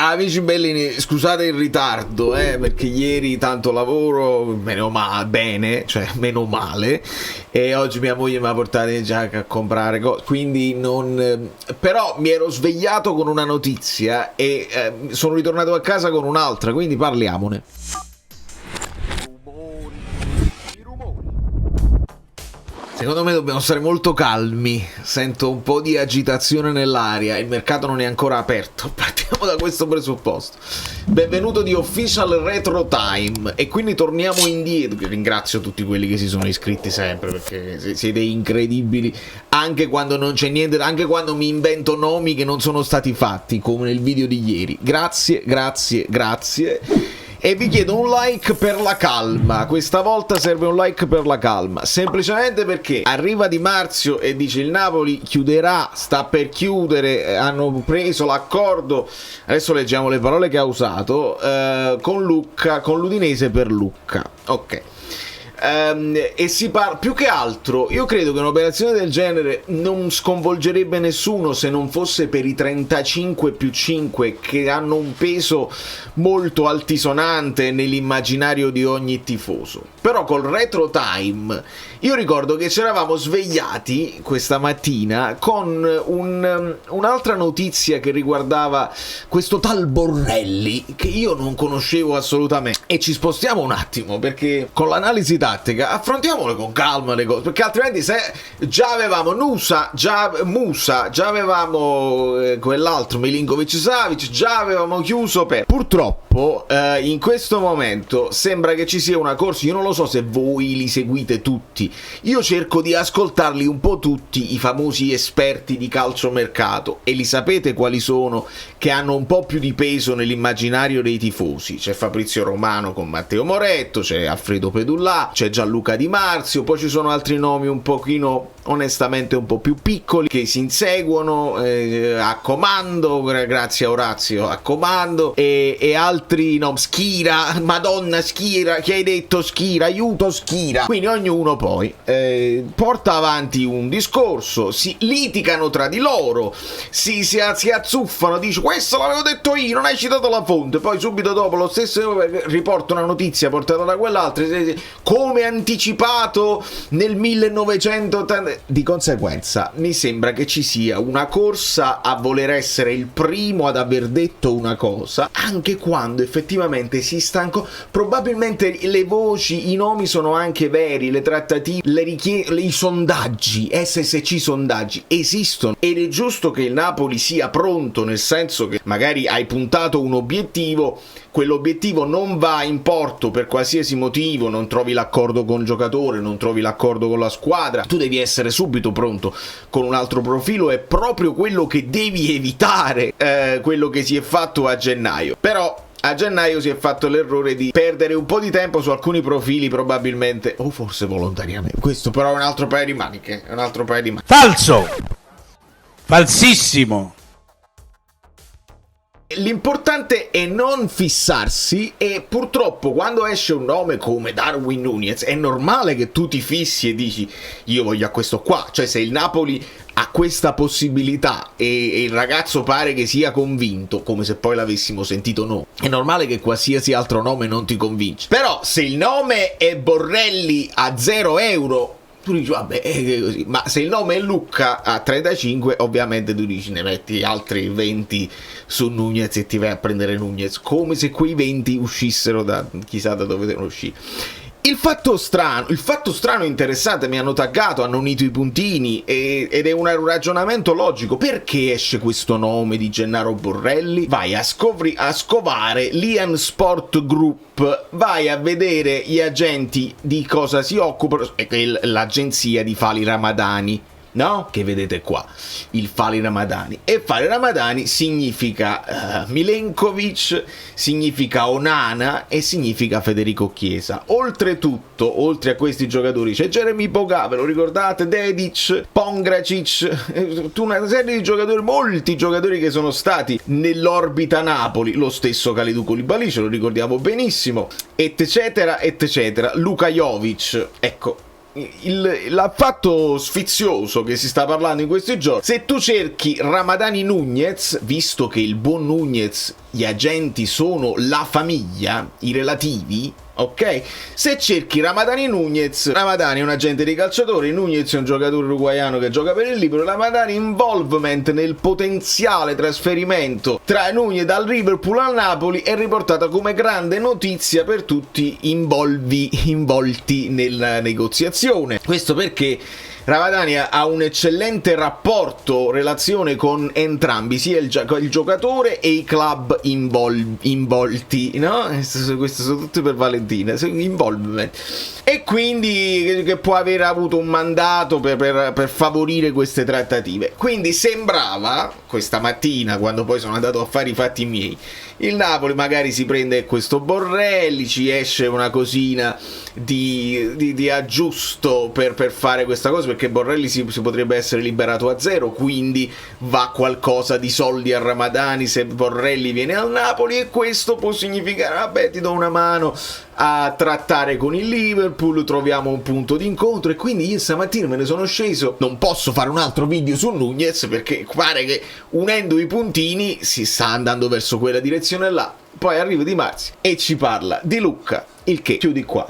Amici bellini, scusate il ritardo, perché ieri tanto lavoro, meno male, e oggi mia moglie mi ha portato in giacca a comprare cose, quindi non... Però mi ero svegliato con una notizia e sono ritornato a casa con un'altra, quindi parliamone. Secondo me dobbiamo stare molto calmi, sento un po' di agitazione nell'aria, il mercato non è ancora aperto, partiamo da questo presupposto. Benvenuto di Official Retro Time, e quindi torniamo indietro. Ringrazio tutti quelli che si sono iscritti sempre, perché siete incredibili, anche quando non c'è niente, anche quando mi invento nomi che non sono stati fatti, come nel video di ieri. Grazie. E vi chiedo un like per la calma. Questa volta serve un like per la calma, semplicemente perché arriva Di Marzio e dice il Napoli chiuderà, sta per chiudere, hanno preso l'accordo, adesso leggiamo le parole che ha usato, con Lucca, con l'Udinese per Lucca. Ok. E si parla, più che altro io credo che un'operazione del genere non sconvolgerebbe nessuno se non fosse per i 35 più 5 che hanno un peso molto altisonante nell'immaginario di ogni tifoso. Però col Retro Time io ricordo che ci eravamo svegliati questa mattina con un'altra notizia che riguardava questo tal Borrelli che io non conoscevo assolutamente, e ci spostiamo un attimo perché con l'analisi tattica affrontiamole con calma le cose, perché altrimenti se già avevamo Musa, già avevamo quell'altro Milinkovic-Savic, già avevamo chiuso per... Purtroppo in questo momento sembra che ci sia una corsa, io non lo so se voi li seguite tutti, io cerco di ascoltarli un po' tutti i famosi esperti di calciomercato, e li sapete quali sono, che hanno un po' più di peso nell'immaginario dei tifosi. C'è Fabrizio Romano con Matteo Moretto, c'è Alfredo Pedullà, c'è Gianluca Di Marzio, poi ci sono altri nomi un pochino onestamente un po' più piccoli che si inseguono a comando, grazie a Orazio a comando, e altri no, Schira, Madonna Schira, che hai detto Schira, aiuto Schira. Quindi ognuno poi porta avanti un discorso, si litigano tra di loro, si azzuffano, dice questo l'avevo detto io, non hai citato la fonte, poi subito dopo lo stesso riporta una notizia portata da quell'altro come anticipato nel 1980. Di conseguenza mi sembra che ci sia una corsa a voler essere il primo ad aver detto una cosa, anche quando effettivamente si sta ancora... Probabilmente le voci, i nomi sono anche veri, le trattative, i sondaggi, SSC sondaggi esistono, ed è giusto che il Napoli sia pronto, nel senso che magari hai puntato un obiettivo, quell'obiettivo non va in porto per qualsiasi motivo, non trovi l'accordo con il giocatore, non trovi l'accordo con la squadra, tu devi essere subito pronto con un altro profilo. È proprio quello che devi evitare, quello che si è fatto a gennaio. Però a gennaio si è fatto l'errore di perdere un po' di tempo su alcuni profili, probabilmente, o forse volontariamente. Questo però è un altro paio di maniche, Falso! Falsissimo! L'importante è non fissarsi, e purtroppo quando esce un nome come Darwin Núñez è normale che tu ti fissi e dici io voglio a questo qua. Cioè, se il Napoli ha questa possibilità e il ragazzo pare che sia convinto, come se poi l'avessimo sentito no, è normale che qualsiasi altro nome non ti convince. Però se il nome è Borrelli a 0 euro, tu dici vabbè, è così. Ma se il nome è Lucca a 35, ovviamente tu dici ne metti altri 20 su Núñez e ti vai a prendere Núñez, come se quei 20 uscissero da chissà da dove devono uscire. Il fatto strano interessante, mi hanno taggato, hanno unito i puntini, ed è un ragionamento logico. Perché esce questo nome di Gennaro Borrelli? Vai a scovare l'Ian Sport Group, vai a vedere gli agenti di cosa si occupano, l'agenzia di Fali Ramadani, no? Che vedete qua, il Fali Ramadani. E Fali Ramadani significa Milenkovic, significa Onana e significa Federico Chiesa. Oltretutto, oltre a questi giocatori c'è Jeremy Boga, ve lo ricordate? Dedic, Pongracic, una serie di giocatori, molti giocatori che sono stati nell'orbita Napoli, lo stesso Kalidou Koulibaly, ce lo ricordiamo benissimo, eccetera eccetera. Luka Jovic, ecco. l'affatto sfizioso che si sta parlando in questi giorni, se tu cerchi Ramadani Nunez, visto che il buon Nunez, gli agenti sono la famiglia, i relativi, ok? Se cerchi Ramadani Nunez, Ramadani è un agente di calciatori, Nunez è un giocatore uruguaiano che gioca per il Liverpool. Ramadani involvement nel potenziale trasferimento tra Nunez dal Liverpool al Napoli è riportata come grande notizia per tutti involti nella negoziazione. Questo perché Ramadani ha un eccellente rapporto, relazione con entrambi, sia il giocatore e i club involti, no? Queste sono tutte per Valentina, involvement. E quindi che può aver avuto un mandato per favorire queste trattative. Quindi sembrava, questa mattina, quando poi sono andato a fare i fatti miei, il Napoli magari si prende questo Borrelli, ci esce una cosina di aggiusto per fare questa cosa, perché Borrelli si potrebbe essere liberato a zero, quindi va qualcosa di soldi a Ramadani se Borrelli viene al Napoli, e questo può significare vabbè, ti do una mano a trattare con il Liverpool, troviamo un punto di incontro. E quindi io stamattina me ne sono sceso, non posso fare un altro video su Nunez perché pare che unendo i puntini si sta andando verso quella direzione là. Poi arriva Di Marzio e ci parla di Lucca, il che chiudi qua.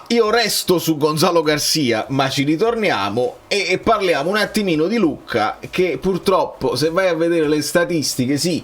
Io resto su Gonzalo Garcia, ma ci ritorniamo e parliamo un attimino di Lucca, che purtroppo, se vai a vedere le statistiche, sì,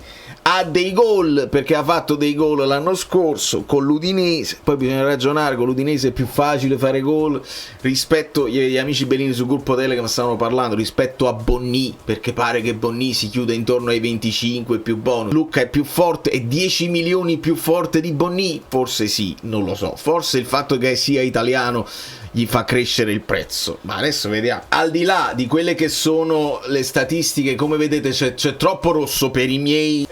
ha dei gol perché ha fatto dei gol l'anno scorso con l'Udinese. Poi bisogna ragionare, con l'Udinese è più facile fare gol rispetto, gli amici Bellini sul gruppo Telegram stavano parlando, rispetto a Bonni, perché pare che Bonni si chiuda intorno ai 25 più bonus. Lucca è più forte, è 10 milioni più forte di Bonni? Forse sì, non lo so, forse il fatto che sia italiano gli fa crescere il prezzo, ma adesso vediamo. Al di là di quelle che sono le statistiche, come vedete c'è troppo rosso per i miei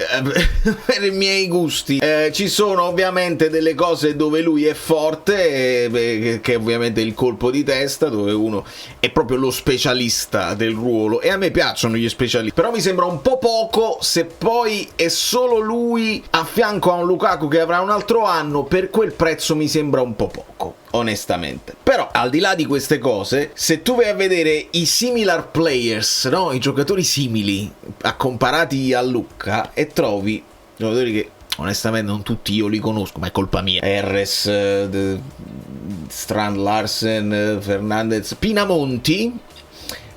gusti. Ci sono ovviamente delle cose dove lui è forte, che è ovviamente il colpo di testa, dove uno è proprio lo specialista del ruolo, e a me piacciono gli specialisti, però mi sembra un po' poco se poi è solo lui a fianco a un Lukaku che avrà un altro anno. Per quel prezzo mi sembra un po' poco, onestamente. Però al di là di queste cose, se tu vai a vedere i similar players, no? I giocatori simili comparati a Lucca, e trovi giocatori che onestamente non tutti io li conosco, ma è colpa mia. RS, Strand Larsen, Fernandez, Pinamonti,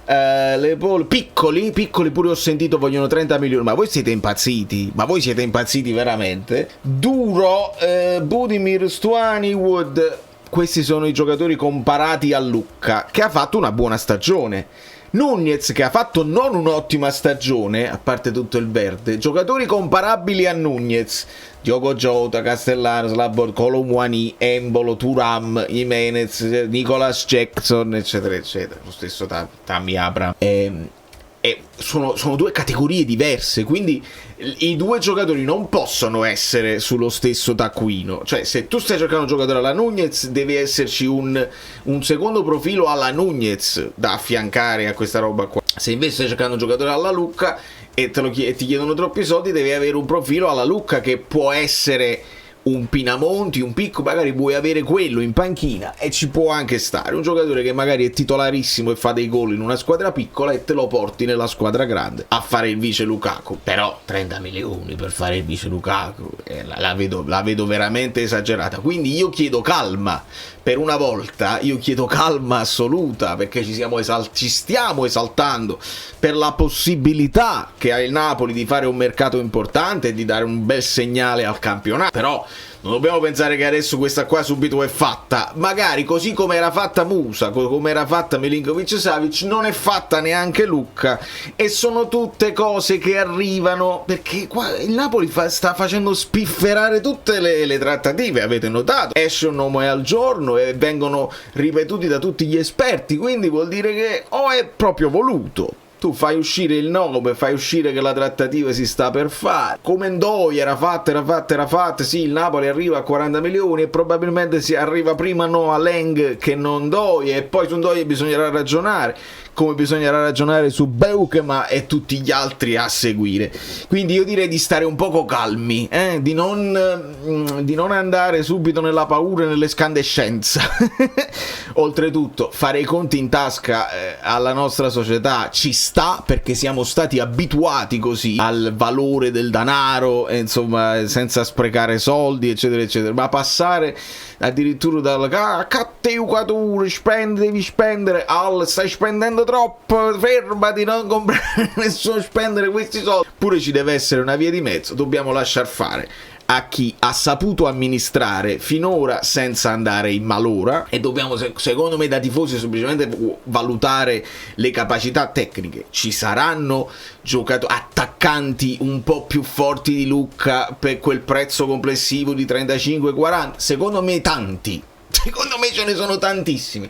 Le Paul, piccoli pure ho sentito vogliono 30 milioni. Ma voi siete impazziti? Ma voi siete impazziti veramente? Duro, Budimir, Stuani, Wood. Questi sono i giocatori comparati a Lucca, che ha fatto una buona stagione. Nunez, che ha fatto non un'ottima stagione, a parte tutto il verde. Giocatori comparabili a Nunez: Diogo Jota, Castellano, Slabor, Colomwani, Embolo, Thuram, Jimenez, Nicolas Jackson, eccetera eccetera. Lo stesso Tammy Abraham. Sono due categorie diverse, quindi i due giocatori non possono essere sullo stesso taccuino. Cioè, se tu stai cercando un giocatore alla Nunez, deve esserci un secondo profilo alla Nunez da affiancare a questa roba qua. Se invece stai cercando un giocatore alla Lucca e ti chiedono troppi soldi, devi avere un profilo alla Lucca, che può essere un Pinamonti, un Picco, magari vuoi avere quello in panchina e ci può anche stare. Un giocatore che magari è titolarissimo e fa dei gol in una squadra piccola e te lo porti nella squadra grande a fare il vice Lukaku. Però 30 milioni per fare il vice Lukaku la vedo veramente esagerata. Quindi io chiedo calma, per una volta io chiedo calma assoluta, perché ci stiamo esaltando per la possibilità che ha il Napoli di fare un mercato importante e di dare un bel segnale al campionato. Però non dobbiamo pensare che adesso questa qua subito è fatta. Magari così come era fatta Musa, come era fatta Milinkovic-Savic, non è fatta neanche Lucca. E sono tutte cose che arrivano, perché qua il Napoli sta facendo spifferare tutte le trattative, avete notato? Esce un nome al giorno e vengono ripetuti da tutti gli esperti, quindi vuol dire che o è proprio voluto. Tu fai uscire il nome, fai uscire che la trattativa si sta per fare. Come Ndoye era fatta. Sì, il Napoli arriva a 40 milioni e probabilmente si arriva prima a Leng che non Ndoye, e poi su Ndoye bisognerà ragionare. come bisognerà ragionare su Beukema e tutti gli altri a seguire. Quindi io direi di stare un poco calmi, di non andare subito nella paura e nell'escandescenza. Oltretutto fare i conti in tasca alla nostra società ci sta, perché siamo stati abituati così al valore del denaro, insomma, senza sprecare soldi eccetera eccetera, ma passare addirittura dalla cattevucatura, devi spendere, stai spendendo troppo, fermati, non comprare nessuno, spendere questi soldi. Pure ci deve essere una via di mezzo, dobbiamo lasciar fare a chi ha saputo amministrare finora senza andare in malora, e dobbiamo, secondo me, da tifosi semplicemente valutare le capacità tecniche. Ci saranno giocatori, attaccanti un po' più forti di Lucca per quel prezzo complessivo di 35-40? Secondo me tanti. Secondo me ce ne sono tantissimi.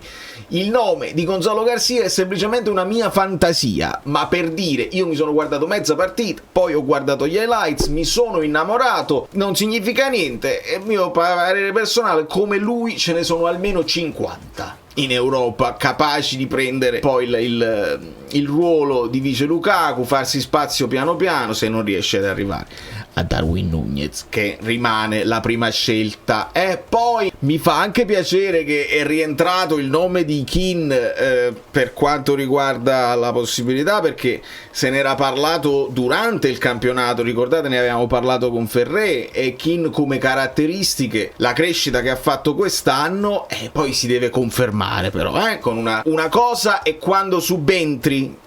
Il nome di Gonzalo Garcia è semplicemente una mia fantasia, ma per dire, io mi sono guardato mezza partita, poi ho guardato gli highlights, mi sono innamorato, non significa niente, è mio parere personale, come lui ce ne sono almeno 50 in Europa capaci di prendere poi il ruolo di vice Lukaku, farsi spazio piano piano, se non riesce ad arrivare a Darwin Núñez, che rimane la prima scelta. E poi mi fa anche piacere che è rientrato il nome di Keane per quanto riguarda la possibilità, perché se n'era parlato durante il campionato, ricordate, ne avevamo parlato con Ferré, e Keane come caratteristiche, la crescita che ha fatto quest'anno, e poi si deve confermare però, con una cosa è quando subentri,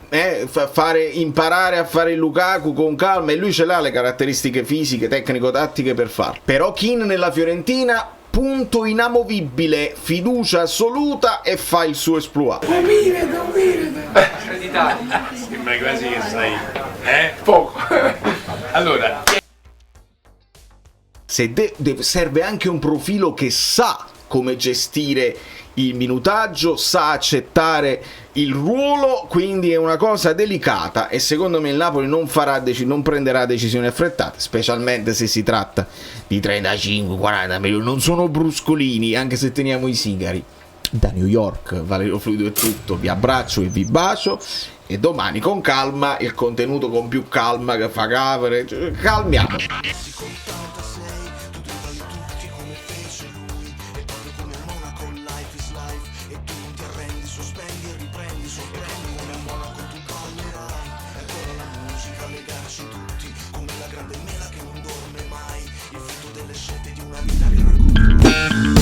imparare a fare il Lukaku con calma, e lui ce l'ha le caratteristiche fisiche, tecnico-tattiche per farlo. Però Keane nella Fiorentina, punto inamovibile, fiducia assoluta, e fa il suo esploit. Sembra quasi che sai, poco. Allora, serve anche un profilo che sa come gestire il minutaggio, sa accettare il ruolo, quindi è una cosa delicata, e secondo me il Napoli non prenderà decisioni affrettate, specialmente se si tratta di 35-40 milioni. Non sono bruscolini, anche se teniamo i sigari. Da New York, Valerio Fluido è tutto, vi abbraccio e vi bacio, e domani con calma, il contenuto con più calma che fa capere, calmiamo. Come la grande mela che non dorme mai, il frutto delle scelte di una vita che racconta.